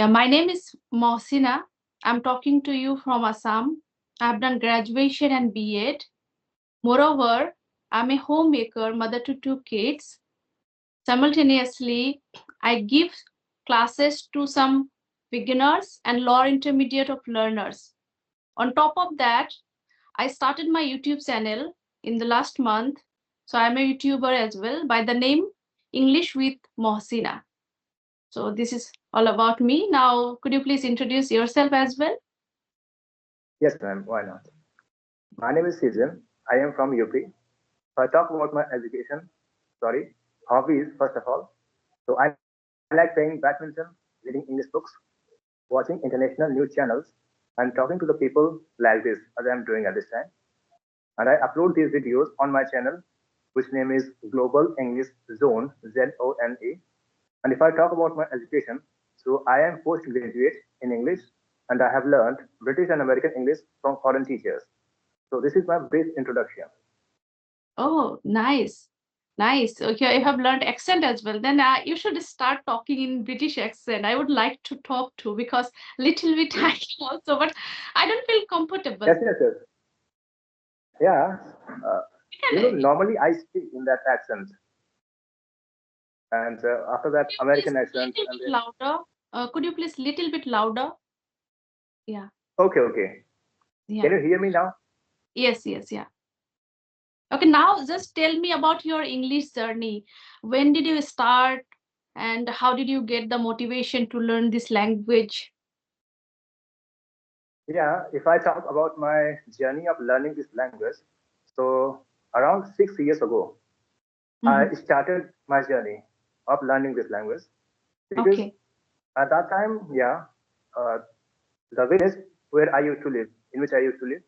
My name is Mohsina. I'm talking to you from Assam. I've done graduation and B.Ed. Moreover, I'm a homemaker, mother to two kids. Simultaneously, I give classes to some beginners and lower intermediate of learners. On top of that, I started my YouTube channel in the last month. So I'm a YouTuber as well by the name English with Mohsina. So this is all about me. Now, could you please introduce yourself as well? Yes, ma'am. Why not? My name is Seekhen. I am from UP. So I talk about my education, sorry, hobbies first of all. So I like playing badminton, reading English books, watching international news channels, and talking to the people like this as I am doing at this time. And I upload these videos on my channel, which name is Global English Zone, ZONE. And if I talk about my education, so I am postgraduate in English and I have learned British and American English from foreign teachers. So this is my brief introduction. Oh, nice. Nice. Okay, you have learned accent as well. Then you should start talking in British accent. I would like to talk to because little bit I can also, but I don't feel comfortable. Yes, yes, yes. Yeah. Uh, Can, normally I speak in that accent, and after that you please American accent, little and bit then louder? Could you please little bit louder? Yeah. okay, okay. Can Yeah. you hear me now? Yes, yes, yeah. Okay, now just tell me about your English journey. When did you start and how did you get the motivation to learn this language? Yeah. If I talk about my journey of learning this language, so around 6 years ago, Mm-hmm. I started my journey of learning this language because Okay. at that time, yeah, uh, the village where I used to live, in which I used to live,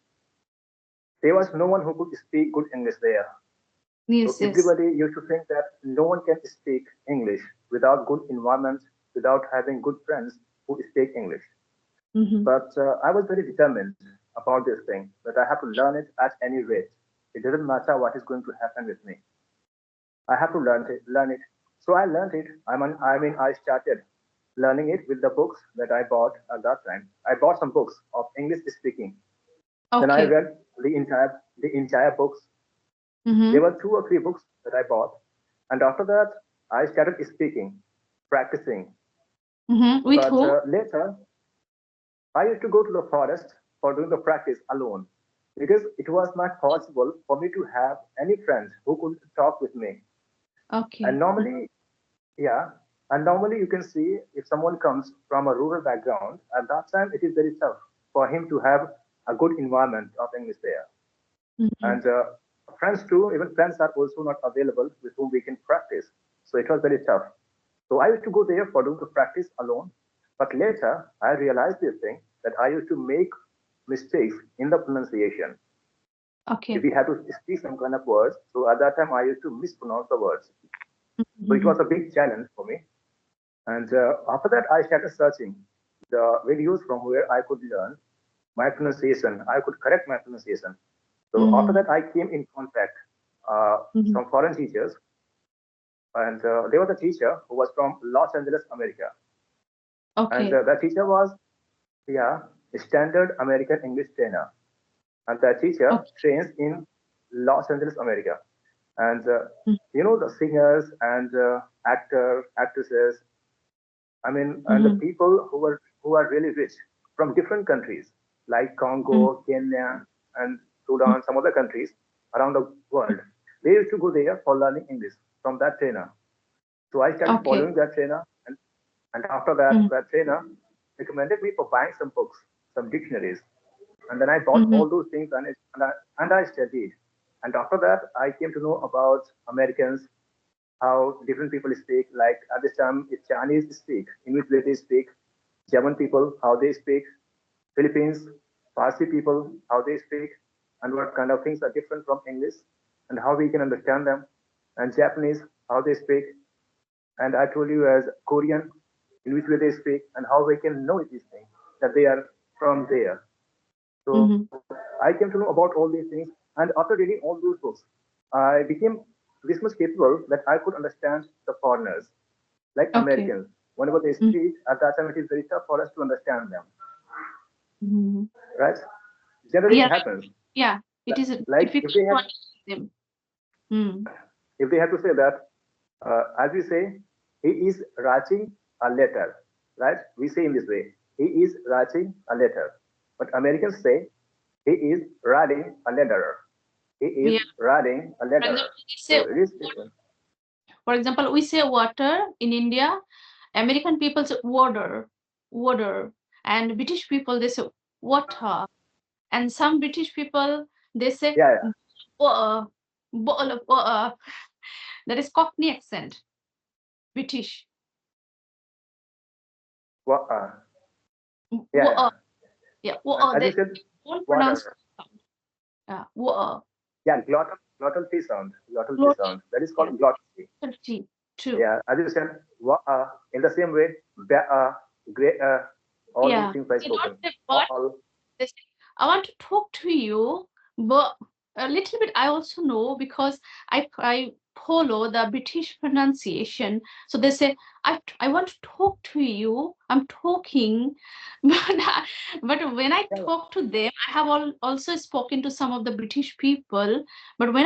there was no one who could speak good English there. So Yes, yes. everybody used to think that no one can speak English without good environment, without having good friends who speak English. Mm-hmm. But I was very determined about this thing that I have to learn it at any rate. It doesn't matter what is going to happen with me. I have to learn it. Learn it. So I learned it. I started learning it with the books that I bought at that time. I bought some books of English speaking. Then I Okay. read the entire books. There Mm-hmm. were two or three books that I bought, and after that I started speaking, practicing. Mm-hmm. With But whom? later I used to go to the forest for doing the practice alone because it was not possible for me to have any friends who could talk with me. And Okay. normally, yeah, and normally you can see if someone comes from a rural background, at that time it is very tough for him to have a good environment of English there. Mm-hmm. And friends too, even friends are also not available with whom we can practice. So it was very tough. So I used to go there for doing the practice alone. But later I realized this thing that I used to make mistakes in the pronunciation. If Okay. we had to speak some kind of words, so at that time I used to mispronounce the words. So it Mm-hmm. was a big challenge for me. And after that, I started searching the videos from where I could learn my pronunciation. I could correct my pronunciation. So after Mm-hmm. that, I came in contact Mm-hmm. some foreign teachers, and there was a teacher who was from Los Angeles, America, and Okay. the teacher was yeah a standard American English trainer, and the teacher Okay. trains in Los Angeles, America, and Mm-hmm. the singers and actresses. I mean, and the Mm-hmm. people who are really rich from different countries like Congo, Kenya, and Sudan, some other countries around the world. They used to go there for learning English from that trainer. So I started Okay. following that trainer, and after that, that trainer recommended me for buying some books, some dictionaries, and then I bought Mm-hmm. all those things and I studied. And after that, I came to know about Americans, how different people speak. Like at this time, it's Chinese speak, in which way they speak, German people, how they speak, Philippines, Parsi people, how they speak, and what kind of things are different from English, and how we can understand them, and Japanese, how they speak, and I told you as Korean, in which way they speak, and how we can know these things that they are from there. So Mm-hmm. I came to know about all these things, and after reading all those books, I became this much capable that I could understand the foreigners, like Okay. Americans. whenever they Mm. speak, at that time it is very tough for us to understand them, Mm. right? Generally, Yeah, it right. happens. Yeah, it Like is like difficult to understand them. Mm. if they have to say that, as we say, he is writing a letter, right? We say in this way, he is writing a letter. But Americans say, he is writing a letter. He is Yeah. writing a For letter. example, we say So it is different. water in India. American people say water, water, and British people they say water, and some British people they say Yeah, yeah. water, water. That is Cockney accent, British. Wa- uh, yeah, Water, yeah. yeah, And water. as you They said, don't pronounce water. sound. Yeah, water. Yeah, glottal T sound. Glottal T Glottal. sound. That is Yeah, called glottal T. T. True. Yeah, as you said, in the same way, great, all these Yeah. things are They don't spoken. say but. All, They say, I want to talk to you, but a little bit I also know because I follow the British pronunciation. So they say, I want to talk to you. I'm talking, but when I yeah, talk to them, I have also spoken to some of the British people. But when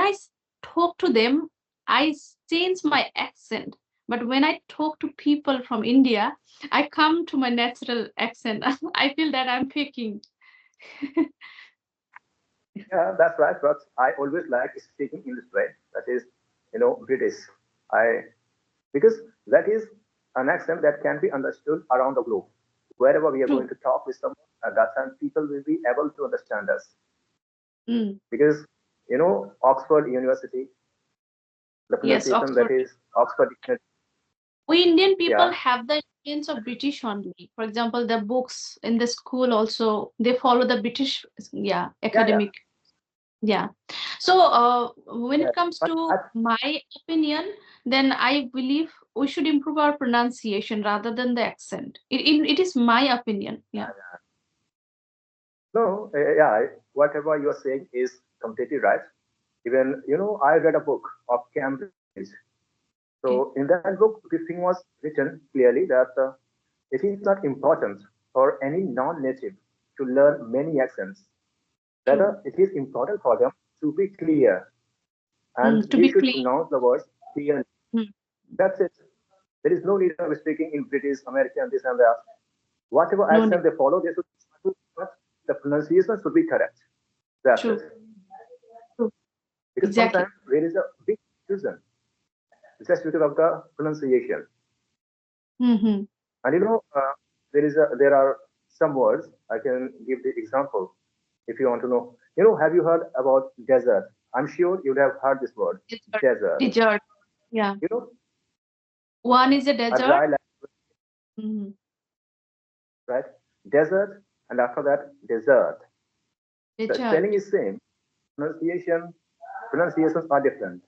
talk to them, I change my accent. But when I talk to people from India, I come to my natural accent. I feel that I'm picking. yeah, that's right. But I always like speaking in this way. That is, British. I because that is an accent that can be understood around the globe. Wherever we are True. going to talk with someone, at that time people will be able to understand us. Mm. Because Oxford University, the Yes, pronunciation that Oxford. is Oxford Dictionary. We Indian people Yeah, have the influence of British only. For example, the books in the school also they follow the British, yeah, yeah, yeah, academic. Yeah. So when yeah. it comes But to my opinion, then I believe we should improve our pronunciation rather than the accent. It is my opinion. Yeah. no, yeah, whatever you are saying is completely right. Even, I read a book of Cambridge. So Okay. in that book, this thing was written clearly that it is not important for any non-native to learn many accents. True. Rather, it is important for them to be clear and To they be should clean. pronounce the words clearly. Mm. That's it. There is no need of speaking in British, American, this and that. Whatever No need. accent they follow, they should, but the pronunciation should be correct. That's it. True. True. Because Exactly. sometimes there is a big confusion just because of the pronunciation. Mm-hmm. And there are some words I can give the example if you want to know. Have you heard about desert? I'm sure you would have heard this word, Desert. desert. Desert. Yeah. You know, One is a a desert. dry land, Mm-hmm. right? Desert, and after that, desert. The spelling Desert. is same. Pronunciation, pronunciations are different.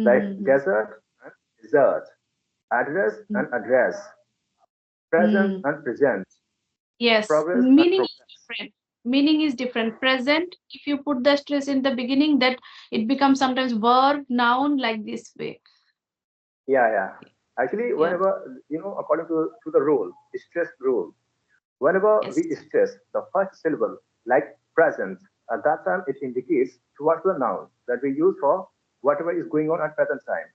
Like Mm-hmm. desert and desert, address and address, present Mm. and present, Yes, progress and meaning is progress. different. Meaning is different. Present, if you put the stress in the beginning, that it becomes sometimes verb, noun, like this way. Yeah, yeah. Actually, Yeah. whenever, according to the rule, stress rule, whenever Yes. we stress the first syllable, like present, at that time it indicates towards the noun that we use for whatever is going on at present time,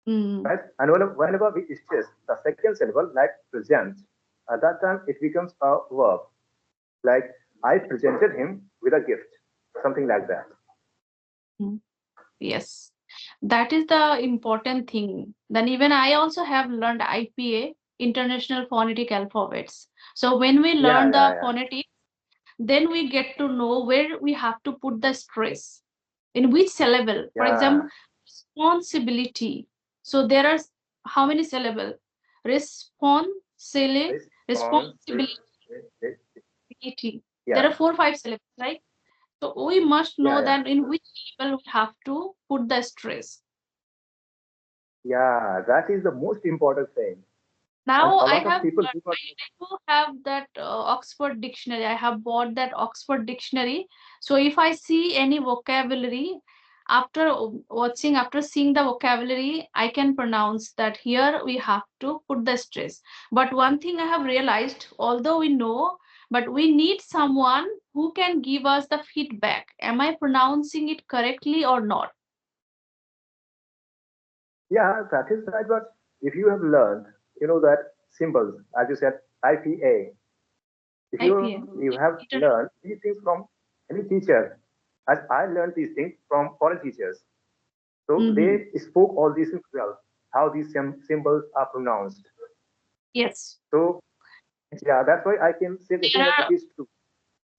Mm. right? And whenever we stress the second syllable, like present, at that time it becomes a verb, like I presented him with a gift, something like that. Mm. Yes. That is the important thing. Then even I also have learned IPA, International Phonetic Alphabets. So when we Yeah, learn yeah, the yeah. phonetics, then we get to know where we have to put the stress in which syllable. For example, Yeah. responsibility. So there are how many syllable? Responsile, Response. responsibility. There Yeah, are 4 5 syllables, right? So we must yeah, know yeah. that in which syllable we have to put the stress. Yeah, that is the most important thing. And Now a I lot of have people learned, do not. I do have that Oxford dictionary. I have bought that Oxford dictionary. So if I see any vocabulary, after watching, after seeing the vocabulary, I can pronounce that here we have to put the stress. But one thing I have realized, although we know, but we need someone who can give us the feedback. Am I pronouncing it correctly or not? Yeah, that is right. But if you have learned, you know that symbols, as you said, IPA. If IPA. you have learned these things from any teacher, as I learned these things from foreign teachers, so Mm-hmm. they spoke all these things well, how these symbols are pronounced. Yes. So yeah, that's why I can say the There thing that it are is true.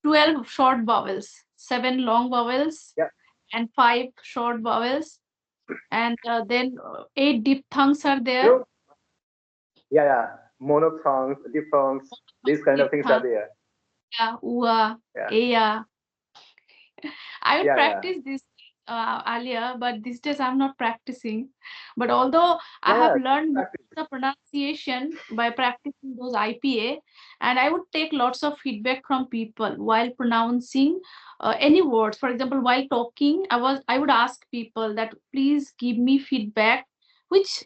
12 short vowels, 7 long vowels, Yeah, and 5 short vowels, and then 8 diphthongs are you there. know, yeah, monophthongs, diphthongs, these kind of things are Diphthong, there. yeah, ua, Yeah, ea. I would yeah, practice this earlier, but these days I'm not practicing. But although I yeah, have yeah. learned most Practice. of the pronunciation by practicing those IPA, and I would take lots of feedback from people while pronouncing any words. For example, while talking, I would ask people that please give me feedback which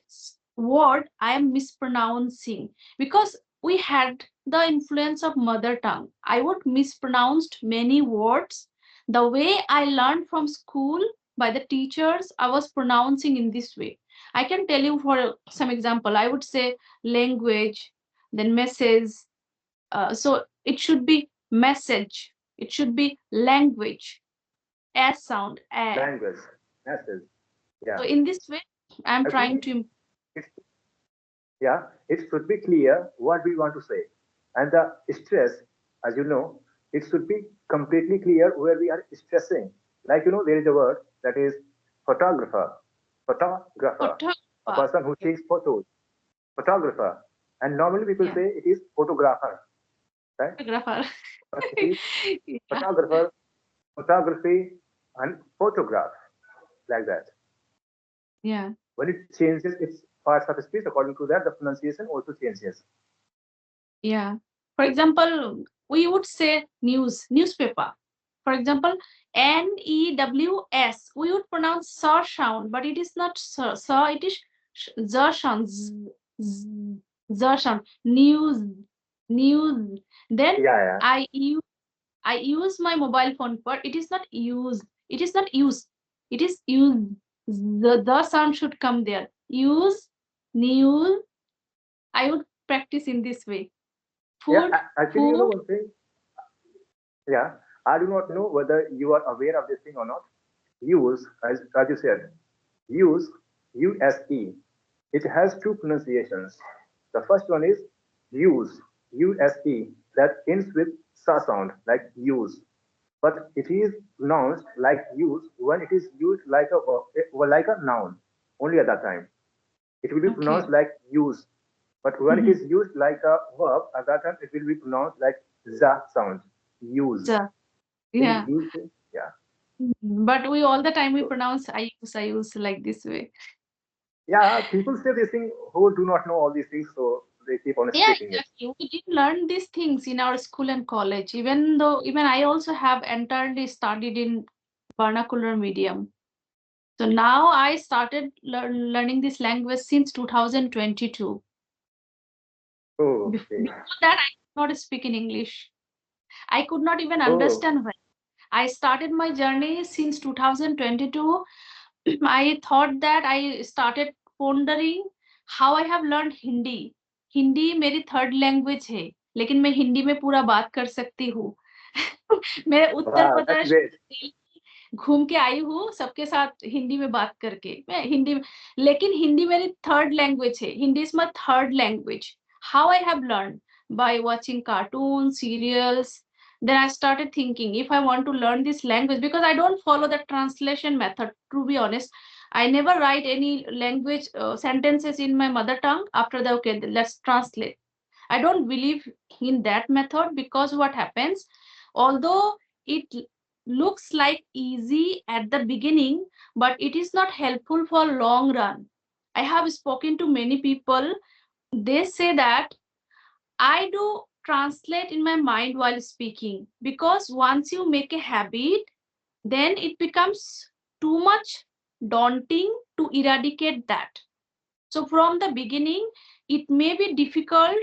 word I am mispronouncing, because we had the influence of mother tongue. I would mispronounced many words the way I learned from school by the teachers. I was pronouncing in this way. I can tell you for some example. I would say language, then message. So it should be message. It should be language. S sound. A. Language, message. So Yeah, in this way, I'm trying actually, to. it's yeah, it should be clear what we want to say. And the stress, as you know, it should be completely clear where we are stressing. Like, you know, there is a word that is photographer. Photographer. A Photographer. person who takes photos. Photographer. And normally people Yeah. say it is photographer, right? Photographer. But it is Yeah. photographer, photography, and photograph, like that. Yeah. When it changes its parts of speech, according to that, the pronunciation also changes. Yeah. For example, we would say newspaper. For example, NEWS. We would pronounce sir sound, but it is not sir. Sir, it is the sound. The sound. News. Then Yeah, yeah. I use I use my mobile phone, but it is not use. It is not use. It is use. The sound should come there. Use, news. I would practice in this way. Yeah, Food, actually, you know food. one thing. Yeah, I do not know whether you are aware of this thing or not. Use, as you said, use, USE. It has two pronunciations. The first one is use, USE, that ends with sa sound, like use. But it is pronounced like use when it is used like a like a noun. Only at that time. It will be Okay. pronounced like use. But when it Mhm. is used like a verb, at that time it will be pronounced like za sound. Use. Ja. Can you Yeah. use it? Yeah. But we all the time we So pronounce I use like this way. yeah, people say this thing who do not know all these things, so they keep on Yeah, speaking it. exactly. We didn't learn these things in our school and college, even though even I also have entirely studied in vernacular medium. So now I started learning this language since 2022. Oh, okay. Before that, I could not speak in English. I could not even Oh, understand well. I started my journey since 2022. I thought that I started pondering how I have learned Hindi. Hindi मेरी third language है, लेकिन मैं हिंदी में पूरा बात कर सकती हूँ. मैं उत्तर wow, that's प्रदेश great. घूम के आई हूँ सबके साथ हिंदी में बात करके. मैं हिंदी में, लेकिन हिंदी मेरी थर्ड लैंग्वेज है. Hindi is my third language. How I have learn by watching cartoons, serials. Then I started thinking if I want to learn this language, because I don't follow the translation method, to be honest. I never write any language sentences in my mother tongue after the okay, let's translate. I don't believe in that method, because what happens, although it looks like easy at the beginning, but it is not helpful for long run. I have spoken to many people. They say that I do translate in my mind while speaking, because once you make a habit, then it becomes too much daunting to eradicate that. So from the beginning, it may be difficult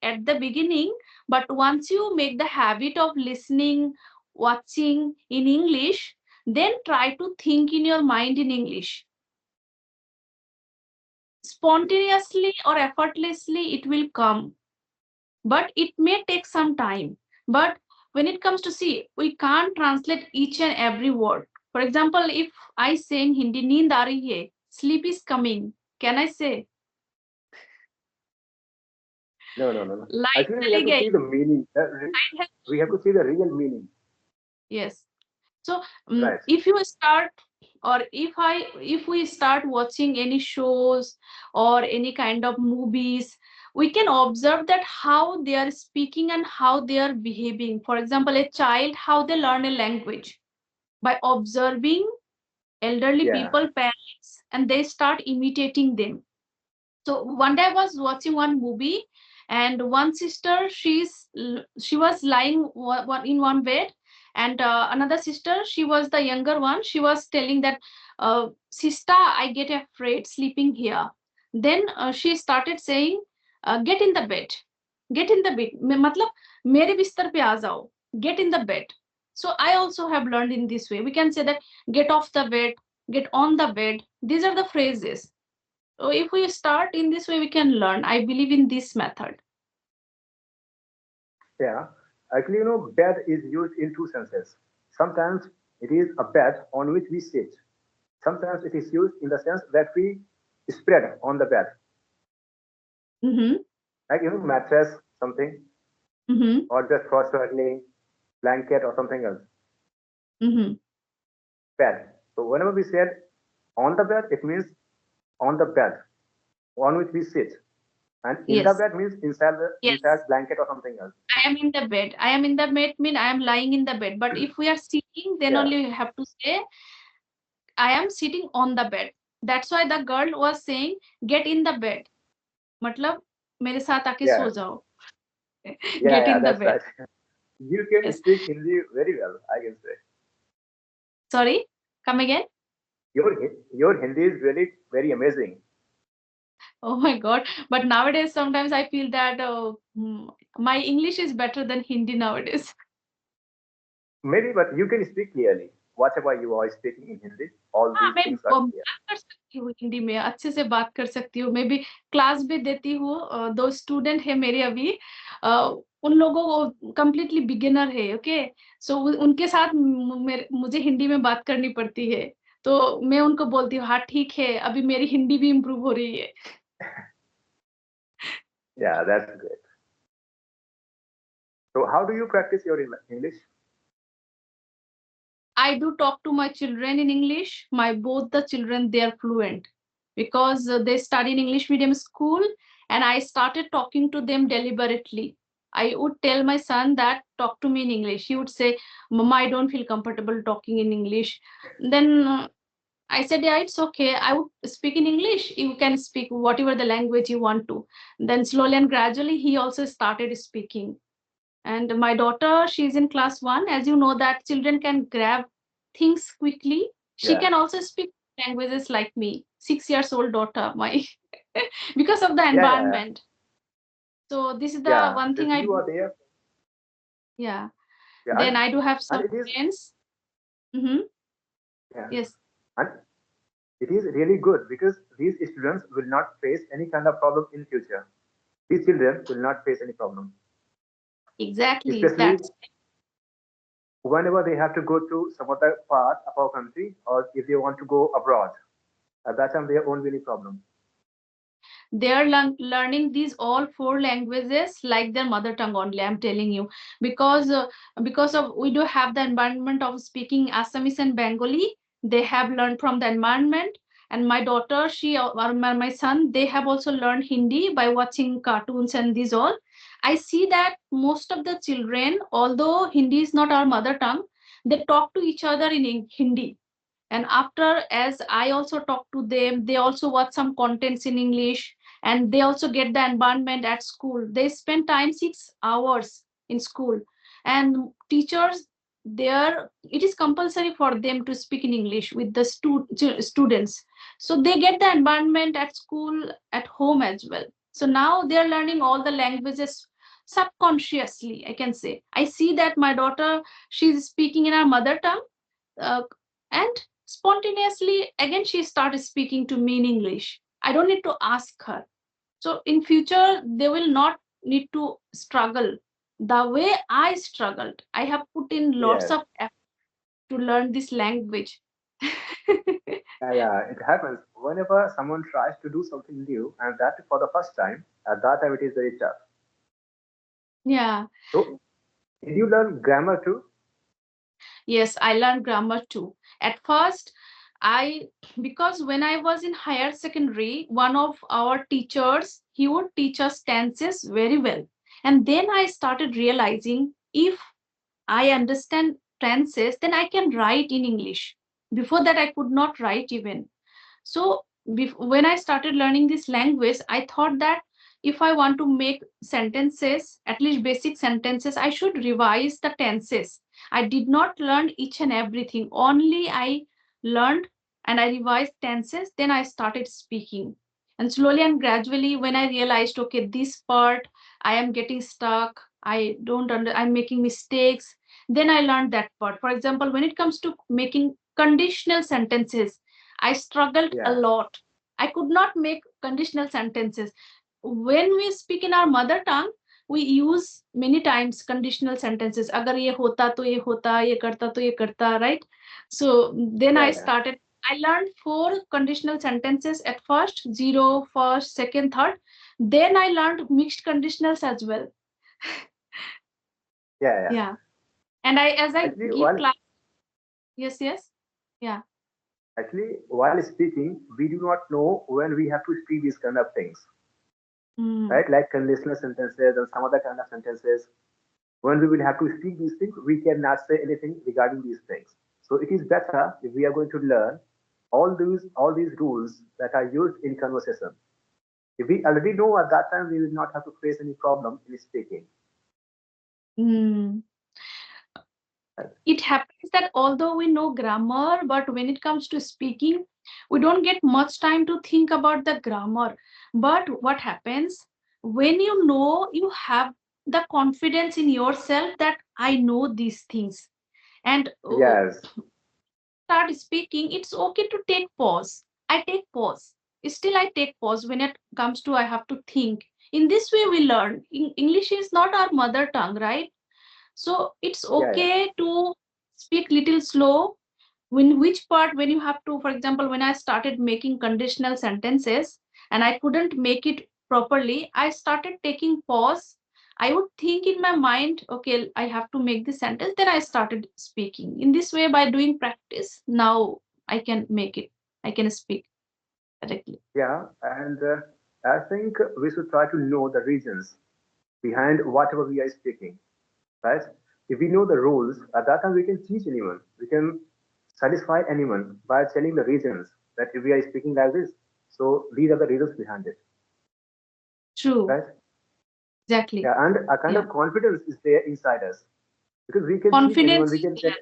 at the beginning, but once you make the habit of listening, watching in English, then try to think in your mind in English. Spontaneously or effortlessly, it will come, but it may take some time. But when it comes to see, we can't translate each and every word. For example, if I say in Hindi, neend aa rahi hai, sleep is coming, can I say No, no, no, no. light Actually, we chali have to gayi? see the meaning. Light has, We have to see the real meaning. yes. So Right. if you start, or if we start watching any shows or any kind of movies, we can observe that how they are speaking and how they are behaving. For example, a child, how they learn a language by observing elderly Yeah. people, parents, and they start imitating them. So one day I was watching one movie, and one sister, she was lying in one bed, and another sister, she was the younger one, she was telling that, sister, I get afraid sleeping here. Then she started saying, get in the bed, get in the bed, matlab mere bistar pe aa jao, get in the bed. So I also have learned in this way. We can say that, get off the bed, get on the bed. These are the phrases. So if we start in this way, we can learn. I believe in this method. Yeah. Actually, bed is used in two senses. Sometimes it is a bed on which we sit. Sometimes it is used in the sense that we spread on the bed, Mm-hmm. like mattress, something, Mm-hmm. or just for swaddling, blanket, or something else. Mm-hmm. Bed. So whenever we said on the bed, it means on the bed on which we sit, and in the Yes. bed means inside the inside Yes. blanket or something else. I am in the bed. I am in the bed mean I am lying in the bed. But if we are sitting, then Yeah. only we have to say I am sitting on the bed. That's why the girl was saying, get in the bed. मतलब मेरे साथ आके Yeah. सो जाओ. Yeah. Get Yeah. in the That's bed. right. You can Yes. speak Hindi very well, I can say. Sorry. Come again. Your Hindi is really very amazing. Oh my God. But nowadays, sometimes I feel that my English is better than Hindi nowadays. Maybe, but you can speak clearly. Whatever you are speaking in Hindi, all हाँ, these मैं things are बात clear. कर सकती हूँ हिंदी में, अच्छे से बात कर सकती हूँ, मैं भी क्लास भी देती हूँ। दो स्टूडेंट है मेरे अभी, अ, उन लोगों को कंप्लीटली बिगिनर है, ओके। सो उनके साथ मुझे हिंदी में बात करनी पड़ती है, तो मैं उनको बोलती हूँ, हाँ ठीक है, अभी मेरी हिंदी भी इम्प्रूव हो रही है। Yeah, that's great. So, how do you practice your English? I do talk to my children in English. My both the children, they are fluent because they study in English medium school, and I started talking to them deliberately. I would tell my son that talk to me in English. He would say, "Mama, I don't feel comfortable talking in English." Then I said, "Yeah, it's okay. I would speak in English. You can speak whatever the language you want to." Then slowly and gradually, he also started speaking. And my daughter, she's in class 1. As you know that children can grab things quickly. She Yeah, can also speak languages like me. 6 years old daughter, my because of the yeah, yeah, environment. So this is the yeah. one thing Since I you do. are there, Yeah. yeah, Then I do have and some it is, friends. Mm-hmm. yeah, Yes, and it is really good because these students will not face any kind of problem in future. These children will not face any problem, exactly. especially That's whenever they have to go to some other part of our country or if they want to go abroad. At that time, there won't be any problem. they are learning these all four languages like their mother tongue only, I'm telling you, because of we do have the environment of speaking Assamese and Bengali. They have learned from the environment. And my daughter, she or my son, they have also learned Hindi by watching cartoons and these all. I see that most of the children, although Hindi is not our mother tongue, they talk to each other in Hindi. And after, as I also talk to them, they also watch some contents in English, and they also get the environment at school. They spend time 6 hours in school, and teachers, there it is compulsory for them to speak in English with the students. So they get the environment at school, at home as well. So now they are learning all the languages subconsciously, I can say. I see that my daughter, she's speaking in her mother tongue, uh, and spontaneously again she started speaking to me in English. I don't need to ask her. So in future they will not need to struggle the way I struggled. I have put in lots Yes. of effort to learn this language. Yeah, it happens whenever someone tries to do something new, and that for the first time. At that time, it is very tough. Yeah. So, did you learn grammar too? Yes, I learned grammar too. At first, I because when I was in higher secondary, one of our teachers, he would teach us tenses very well. And then I started realizing if I understand tenses, then I can write in English. Before that, I could not write even. So when I started learning this language, I thought that if I want to make sentences, at least basic sentences, I should revise the tenses. I did not learn each and everything. Only I learned and I revised tenses, then I started speaking. And slowly and gradually, when I realized, okay, this part I am getting stuck, I don't under, I'm making mistakes, then I learned that part. For example, when it comes to making conditional sentences, I struggled a Yeah, lot. I could not make conditional sentences. When we speak in our mother tongue, we use many times conditional sentences. Agar ye hota to ye hota, ye karta to ye karta, right? So then yeah, I yeah, started. I learned four conditional sentences at first, zero, first, second, third. Then I learned mixed conditionals as well. yeah, yeah. Yeah. And I, as I Actually, give while class, yes, yes, yeah. while speaking, we do not know when we have to speak these kind of things, Mm, right? Like conditional sentences and some other kind of sentences. When we will have to speak these things, we cannot say anything regarding these things. So it is better if we are going to learn all these rules that are used in conversation. If we already know at that time, we will not have to face any problem in speaking. mm. Right? It happens that although we know grammar, but when it comes to speaking, we don't get much time to think about the grammar. But what happens when you know, you have the confidence in yourself that I know these things, and Yes, start speaking, it's okay to take pause. I take pause. Still, I take pause when it comes to I have to think. In this way, we learn. English is not our mother tongue, right? So it's yeah, yeah, okay to speak little slow. When which part, when you have to, for example, when I started making conditional sentences and I couldn't make it properly, I started taking pause. I would think in my mind, okay, I have to make this sentence, then I started speaking. In this way, by doing practice, now I can make it, I can speak correctly. yeah. And I think we should try to know the reasons behind whatever we are speaking, right? If we know the rules, at that time we can teach anyone. We can satisfy anyone by telling the reasons that if we are speaking like this, so these are the reasons behind it, True, right? exactly. Yeah, and a kind Yeah. of confidence is there inside us because we can teach anyone. Confidence We is can tell, there.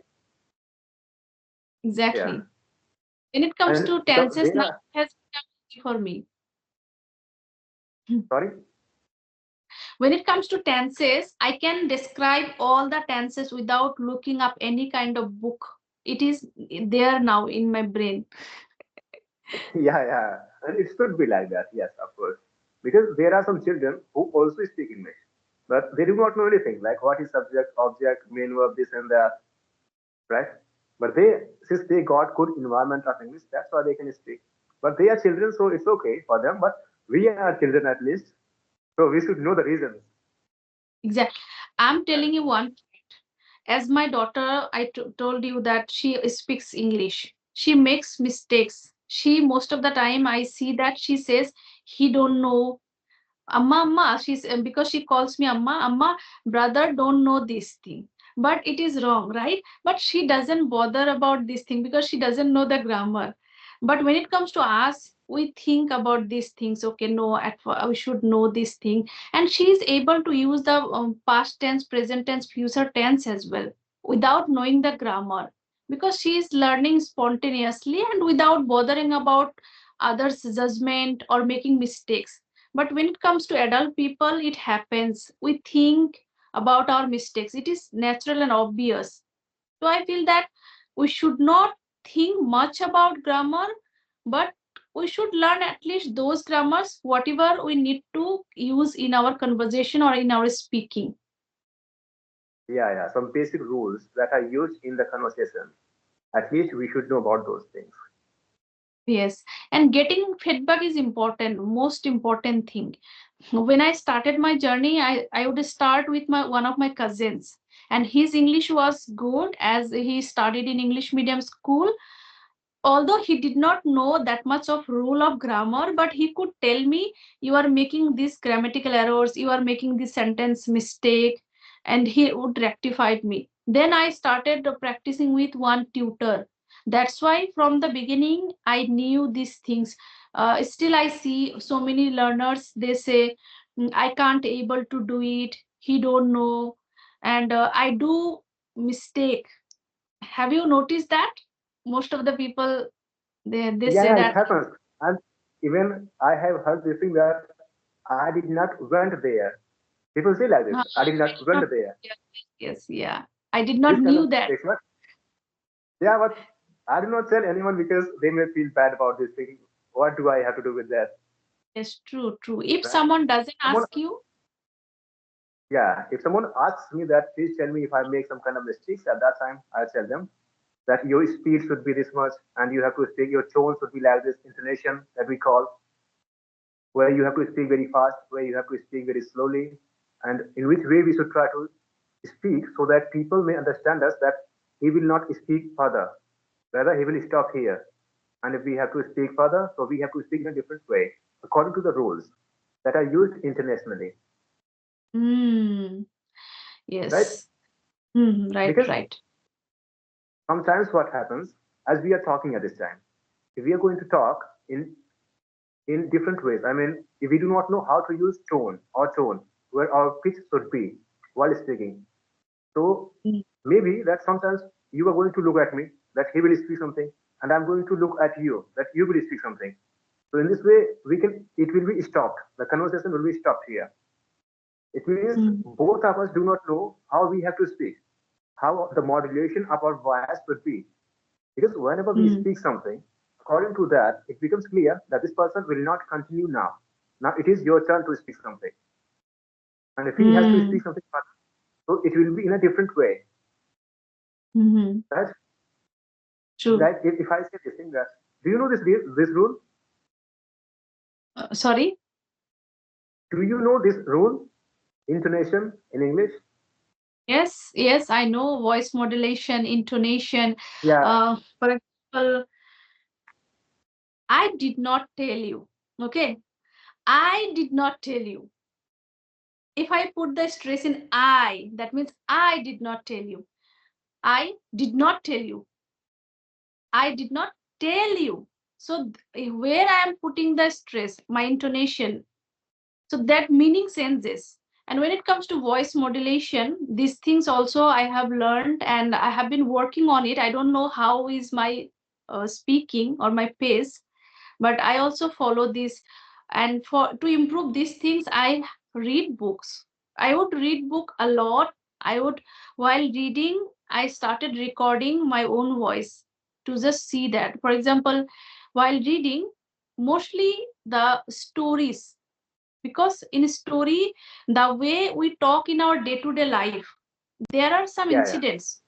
yeah. Exactly. When it comes And to so tenses, there now are, it has become easy for me. sorry, When it comes to tenses, I can describe all the tenses without looking up any kind of book. It is there now in my brain. yeah, yeah, and it should be like that. Yes, of course, because there are some children who also speak English, but they do not know anything like what is subject, object, main verb, this and that, right? But since they got good environment of English, that's why they can speak. But they are children, so it's okay for them. But we are children at least, so we should know the reasons. Exactly. I'm Right? telling you one. As my daughter, I told you that she speaks English. She makes mistakes. She most of the time I see that she says he don't know. Amma, Amma, she's because she calls me Amma, Amma, brother don't know this thing. But it is wrong, right? But she doesn't bother about this thing because she doesn't know the grammar. But when it comes to us, we think about these things. Okay, no, we should know this thing. And she is able to use the past tense, present tense, future tense as well. without knowing the grammar, because she is learning spontaneously and without bothering about others' judgment or making mistakes. But when it comes to adult people, it happens. We think about our mistakes. It is natural and obvious. So I feel that we should not think much about grammar, but we should learn at least those grammars, whatever we need to use in our conversation or in our speaking. Yeah, some basic rules that are used in the conversation. At least we should know about those things. Yes, and getting feedback is important, most important thing. When I started my journey, I would start with my one of my cousins, and his English was good as he studied in English medium school. Although he did not know that much of rule of grammar, but he could tell me, you are making these grammatical errors, you are making this sentence mistake, and he would rectify me. Then I started practicing with one tutor. That's why from the beginning I knew these things. Still I see so many learners, they say, I can't able to do it, he don't know, and I do mistake. Have you noticed that most of the people, they say Yeah, it that, happens. And even I have heard this thing that I did not went there. People say like this, "Huh, I did not I did went not, there. yes, yes, yeah, I did This not kind of knew that. statement. Yeah, but I do not tell anyone because they may feel bad about this thing. What do I have to do with that? Yes, true, true. If Right? someone doesn't Someone, ask you, yeah, if someone asks me that, please tell me if I make some kind of mistakes, at that time I'll tell them that your speed should be this much and you have to speak, your tone should be like this, intonation that we call, where you have to speak very fast, where you have to speak very slowly, and in which way we should try to speak so that people may understand us that he will not speak further, rather he will stop here. And if we have to speak further, so we have to speak in a different way according to the rules that are used internationally, hmm, right? yes, right, Because right. sometimes what happens as we are talking at this time, if we are going to talk in different ways. I mean, if we do not know how to use tone, where our pitch should be while speaking. So Mm, maybe that sometimes you are going to look at me, that he will speak something, and I'm going to look at you, that you will speak something. So in this way, it will be stopped. The conversation will be stopped here. It means mm, both of us do not know how we have to speak, how the modulation of our voice would be. Because whenever we mm, speak something, according to that, it becomes clear that this person will not continue now. Now it is your turn to speak something. And if he has to mm, speak something, so it will be in a different way. mm, Right? true. Like if I say this thing that, do you know this rule? Sorry. Do you know this rule? Intonation in English? Yes, yes, I know voice modulation, intonation. Yeah, For example, I did not tell you. Okay, I did not tell you. If I put the stress in I, that means I did not tell you. I did not tell you. I did not tell you. So where I am putting the stress, my intonation, so that meaning changes. And when it comes to voice modulation, these things also I have learned and I have been working on it. I don't know how is my speaking or my pace, but I also follow this. And for to improve these things, I read books. I would read book a lot. I would, while reading, I started recording my own voice to just see that. For example, while reading, mostly the stories, because in story, the way we talk in our day to day life, there are some yeah. incidents.